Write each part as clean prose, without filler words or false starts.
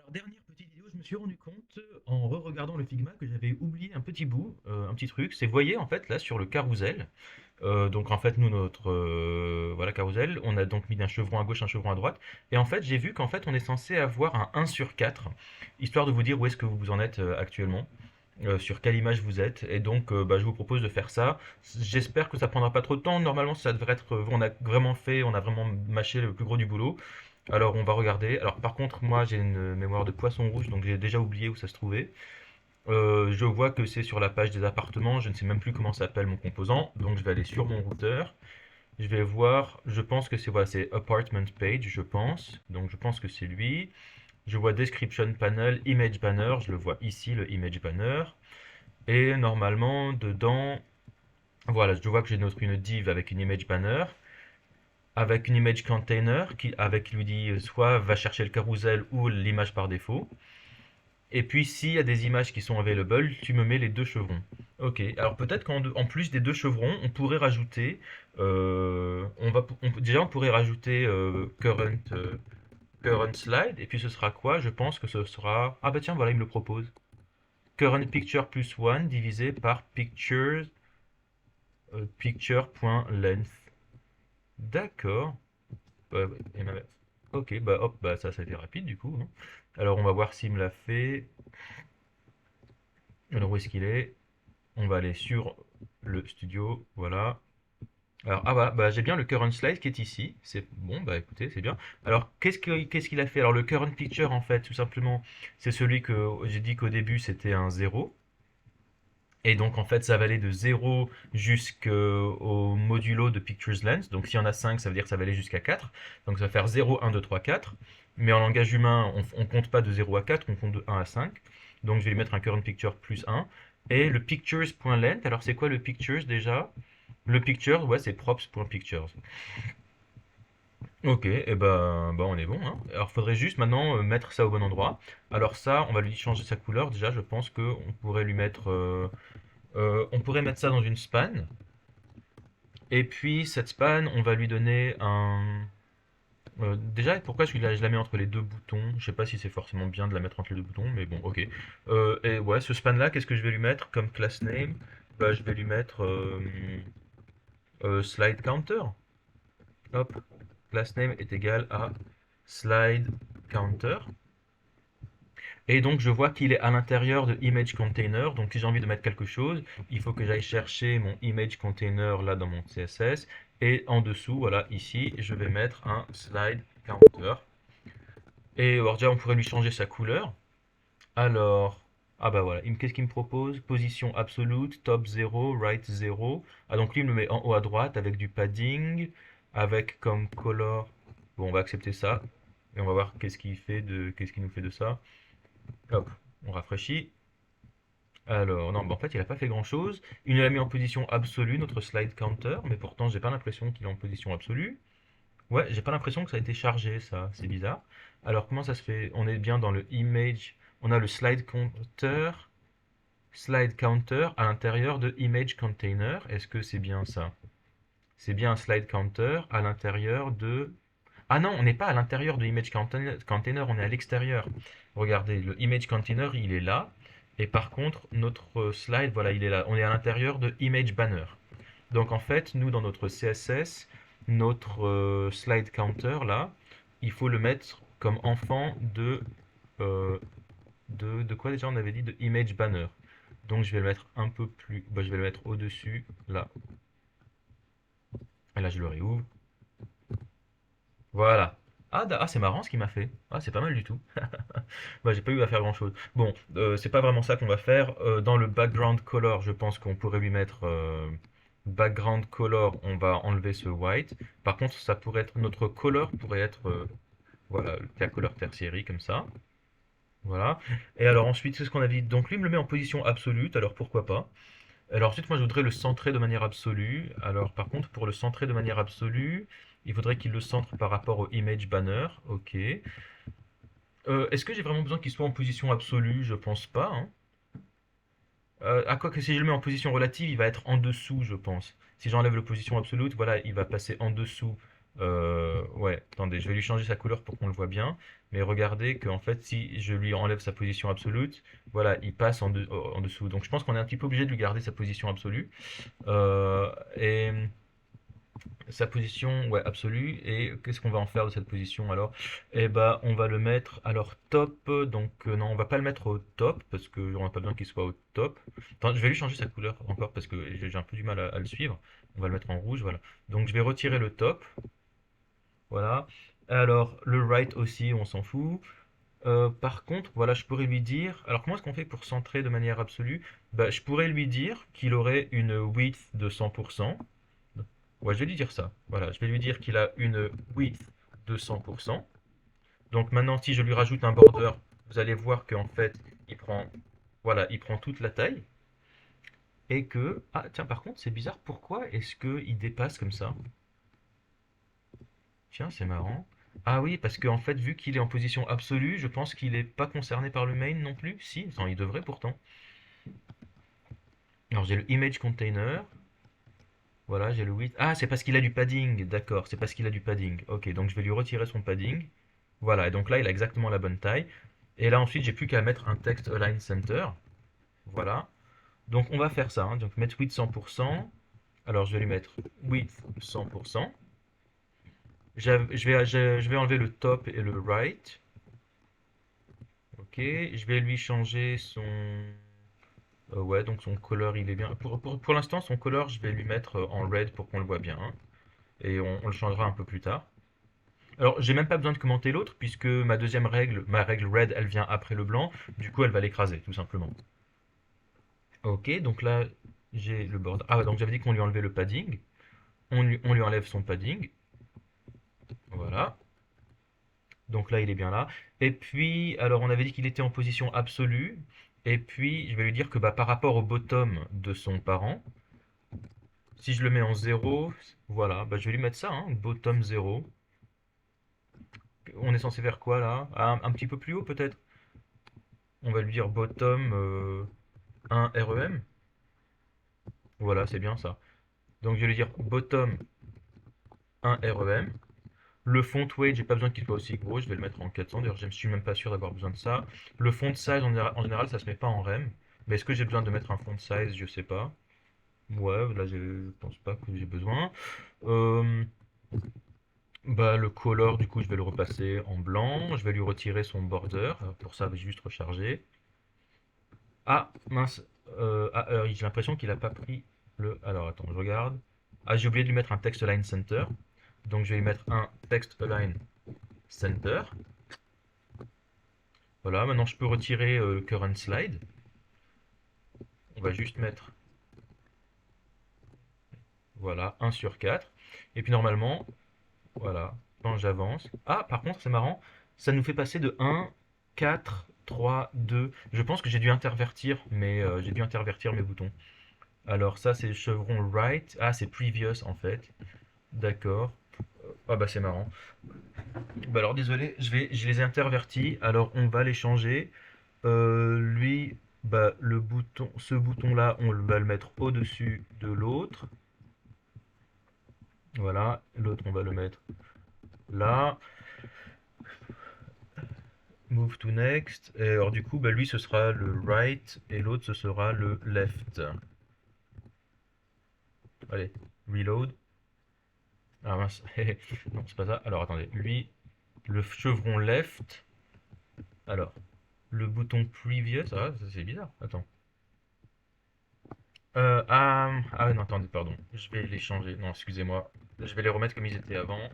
Alors, dernière petite vidéo, je me suis rendu compte en re-regardant le Figma que j'avais oublié un petit bout, un petit truc. C'est, vous voyez, en fait, là sur le carrousel. Donc, en fait, nous, notre voilà, carrousel, on a donc mis un chevron à gauche, un chevron à droite. Et en fait, j'ai vu qu'en fait, on est censé avoir un 1 sur 4, histoire de vous dire où est-ce que vous en êtes actuellement. Sur quelle image vous êtes et donc je vous propose de faire ça. J'espère que ça prendra pas trop de temps. Normalement ça devrait être, on a vraiment fait, on a vraiment mâché le plus gros du boulot. Alors on va regarder. Alors par contre moi j'ai une mémoire de poisson rouge donc j'ai déjà oublié où ça se trouvait. Je vois que c'est sur la page des appartements. Je ne sais même plus comment s'appelle mon composant. Donc je vais aller sur mon routeur. Je vais voir. Je pense que c'est voilà, c'est apartment page je pense. Donc je pense que c'est lui. Je vois description panel, image banner. Je le vois ici le image banner. Et normalement dedans voilà je vois que j'ai une div avec une image banner avec une image container qui avec qui lui dit soit va chercher le carousel ou l'image par défaut. Et puis s'il y a des images qui sont available, tu me mets les deux chevrons. Ok, alors peut-être qu'en plus des deux chevrons, on pourrait rajouter, déjà on pourrait rajouter current slide, et puis ce sera quoi? Je pense que ce sera, ah bah tiens voilà il me le propose. Current picture plus one divisé par picture.length. D'accord. Ouais, ok, bah hop, bah ça a été rapide du coup, hein. Alors on va voir s'il me l'a fait. Alors où est-ce qu'il est? On va aller sur le studio, voilà. Alors ah bah j'ai bien le current slide qui est ici. C'est bon, bah écoutez, c'est bien. Alors qu'est-ce qu'il a fait? Alors le current picture en fait, tout simplement, c'est celui que j'ai dit qu'au début c'était un zéro. Et donc en fait ça va aller de zéro jusqu'au modulo de pictures length. Donc s'il y en a 5 ça veut dire que ça va aller jusqu'à 4. Donc ça va faire 0, 1, 2, 3, 4. Mais en langage humain, on compte pas de 0 à 4, on compte de 1 à 5. Donc je vais lui mettre un current picture plus 1. Et le pictures.length, alors c'est quoi le pictures déjà? Le pictures, ouais, c'est props.pictures. Ok, et ben on est bon, hein. Alors faudrait juste maintenant mettre ça au bon endroit. Alors ça, on va lui changer sa couleur. Déjà, je pense que on pourrait mettre ça dans une span. Et puis cette span, on va lui donner un. Déjà, pourquoi je la mets entre les deux boutons? Je sais pas si c'est forcément bien de la mettre entre les deux boutons, mais bon, ok. Et ouais, ce span-là, qu'est-ce que je vais lui mettre comme class name? Bah, je vais lui mettre slide counter. Hop, class name est égal à slide counter. Et donc je vois qu'il est à l'intérieur de image container. Donc si j'ai envie de mettre quelque chose, il faut que j'aille chercher mon image container là dans mon CSS. Et en dessous, voilà, ici, je vais mettre un slide counter. Et alors déjà, on pourrait lui changer sa couleur. Alors, ah bah voilà, qu'est-ce qu'il me propose? Position absolute, top 0, right 0. Ah donc lui, il me met en haut à droite avec du padding, avec comme color. Bon, on va accepter ça. Et on va voir qu'est-ce qu'il nous fait de ça. Hop, on rafraîchit. Alors, non, bah en fait, il n'a pas fait grand-chose. Il l'a mis en position absolue, notre slide counter, mais pourtant, j'ai pas l'impression qu'il est en position absolue. Ouais, j'ai pas l'impression que ça a été chargé, ça. C'est bizarre. Alors, comment ça se fait? On est bien dans le image. On a le slide counter à l'intérieur de image container. Est-ce que c'est bien ça? C'est bien un slide counter à l'intérieur de. Ah non, on n'est pas à l'intérieur de image container, on est à l'extérieur. Regardez, le image container, il est là. Et par contre, notre slide, voilà, il est là. On est à l'intérieur de image banner. Donc en fait, nous, dans notre CSS, notre slide counter, là, il faut le mettre comme enfant euh, de quoi déjà on avait dit? De image banner. Donc je vais le mettre un peu plus, bah, je vais le mettre au-dessus, là. Et là, je le réouvre. Voilà. Ah, c'est marrant ce qu'il m'a fait. Ah, c'est pas mal du tout. Bah, j'ai pas eu à faire grand-chose. Bon, c'est pas vraiment ça qu'on va faire. Dans le background color, je pense qu'on pourrait lui mettre background color. On va enlever ce white. Par contre, ça pourrait être notre color pourrait être voilà la couleur tertiary comme ça. Voilà. Et alors ensuite, c'est ce qu'on a dit. Donc lui il me le met en position absolue. Alors pourquoi pas? Alors ensuite, moi je voudrais le centrer de manière absolue. Alors par contre, pour le centrer de manière absolue, il faudrait qu'il le centre par rapport au image banner. Ok. Est-ce que j'ai vraiment besoin qu'il soit en position absolue? Je pense pas, hein. À quoi que si je le mets en position relative, il va être en dessous, je pense. Si j'enlève la position absolue, voilà, il va passer en dessous Ouais, attendez, je vais lui changer sa couleur pour qu'on le voit bien. Mais regardez qu'en fait, si je lui enlève sa position absolue, voilà, il passe en dessous. Donc je pense qu'on est un petit peu obligé de lui garder sa position absolue. Et sa position, ouais, absolue. Et qu'est-ce qu'on va en faire de cette position alors? Eh ben, on va le mettre alors top. Donc non, on va pas le mettre au top parce que on n'a pas besoin qu'il soit au top. Attends, je vais lui changer sa couleur encore parce que j'ai un peu du mal à le suivre. On va le mettre en rouge, voilà. Donc je vais retirer le top, voilà. Alors le right aussi, on s'en fout. Par contre, voilà, je pourrais lui dire. Alors comment est-ce qu'on fait pour centrer de manière absolue? Bah, je pourrais lui dire qu'il aurait une width de 100%. Ouais, je vais lui dire ça. Voilà, je vais lui dire qu'il a une width de 100%. Donc maintenant, si je lui rajoute un border, vous allez voir qu'en fait, il prend, voilà, il prend toute la taille. Et que, ah tiens, par contre, c'est bizarre. Pourquoi est-ce qu'il dépasse comme ça? Tiens, c'est marrant. Ah oui, parce qu'en fait, vu qu'il est en position absolue, je pense qu'il n'est pas concerné par le main non plus. Si, non, il devrait pourtant. Alors j'ai le image container. Voilà, j'ai le width. Ah, c'est parce qu'il a du padding. D'accord, c'est parce qu'il a du padding. Ok, donc je vais lui retirer son padding. Voilà, et donc là, il a exactement la bonne taille. Et là, ensuite, j'ai plus qu'à mettre un text align center. Voilà. Donc, on va faire ça, hein. Donc, mettre width 100%. Alors, je vais lui mettre width 100%. Je vais enlever le top et le right. Ok. Je vais lui changer son... ouais, donc son color, il est bien. Pour l'instant, son color, je vais lui mettre en red pour qu'on le voit bien, hein. Et on le changera un peu plus tard. Alors, j'ai même pas besoin de commenter l'autre, puisque ma deuxième règle, ma règle red, elle vient après le blanc. Du coup, elle va l'écraser, tout simplement. Ok, donc là, j'ai le border. Ah, donc j'avais dit qu'on lui enlevait le padding. On lui enlève son padding. Voilà. Donc là, il est bien là. Et puis, alors, on avait dit qu'il était en position absolue. Et puis, je vais lui dire que bah, par rapport au bottom de son parent, si je le mets en 0, voilà, bah, je vais lui mettre ça, hein, bottom 0. On est censé faire quoi là? Ah, un petit peu plus haut peut-être? On va lui dire bottom 1 REM. Voilà, c'est bien ça. Donc je vais lui dire bottom 1 REM. Le font weight, j'ai pas besoin qu'il soit aussi gros, je vais le mettre en 400. D'ailleurs, je ne suis même pas sûr d'avoir besoin de ça. Le font size, en général, ça se met pas en rem. Mais est-ce que j'ai besoin de mettre un font size? Je sais pas. Ouais, là, je pense pas que j'ai besoin. Euh, bah, le color, du coup, je vais le repasser en blanc. Je vais lui retirer son border. Pour ça, je vais juste recharger. Ah, mince. J'ai l'impression qu'il a pas pris le... Alors, attends, je regarde. Ah, j'ai oublié de lui mettre un text align center. Donc, je vais lui mettre un text align center. Voilà, maintenant je peux retirer le current slide. On va juste mettre, voilà, 1 sur 4. Et puis normalement, voilà, quand j'avance. Ah, par contre, c'est marrant, ça nous fait passer de 1, 4, 3, 2. Je pense que j'ai dû intervertir mes boutons. Alors ça, c'est chevron right. Ah, c'est previous en fait. D'accord. Ah bah c'est marrant. Bah alors désolé, je les ai intervertis. Alors on va les changer. Lui, bah, ce bouton-là, on va le mettre au-dessus de l'autre. Voilà, l'autre, on va le mettre là. Move to next. Et alors du coup, bah, lui, ce sera le right et l'autre, ce sera le left. Allez, reload. Ah mince, non, c'est pas ça. Alors attendez, lui, le chevron left. Alors, le bouton previous. Ah, ça, c'est bizarre. Attends. Ah non, attendez, pardon. Je vais les changer. Non, excusez-moi. Je vais les remettre comme ils étaient avant.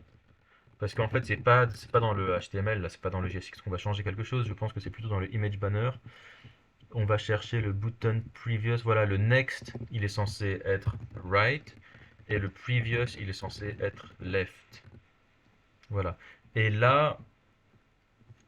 Parce qu'en fait, c'est pas dans le HTML, là, c'est pas dans le JSX qu'on va changer quelque chose. Je pense que c'est plutôt dans le image banner. On va chercher le button previous. Voilà, le next, il est censé être right. Et le previous, il est censé être left. Voilà. Et là,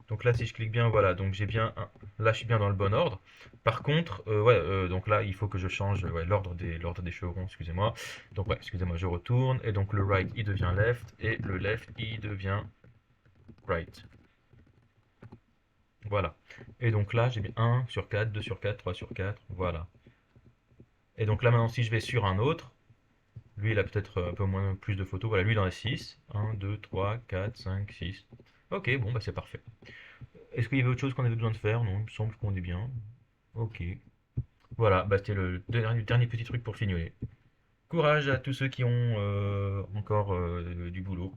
donc là, si je clique bien, voilà, donc j'ai bien là, je suis bien dans le bon ordre. Par contre, ouais, donc là, il faut que je change ouais, l'ordre des chevrons, excusez-moi. Donc ouais, excusez-moi, je retourne. Et donc le right, il devient left. Et le left, il devient right. Voilà. Et donc là, j'ai bien 1 sur 4, 2 sur 4, 3 sur 4. Voilà. Et donc là, maintenant, si je vais sur un autre, Lui, il a peut-être un peu moins, plus de photos. Voilà, lui, il en a 6. 1, 2, 3, 4, 5, 6. Ok, bon, bah c'est parfait. Est-ce qu'il y avait autre chose qu'on avait besoin de faire? Non, il me semble qu'on est bien. Ok. Voilà, bah c'était le dernier petit truc pour fignoler. Courage à tous ceux qui ont encore du boulot.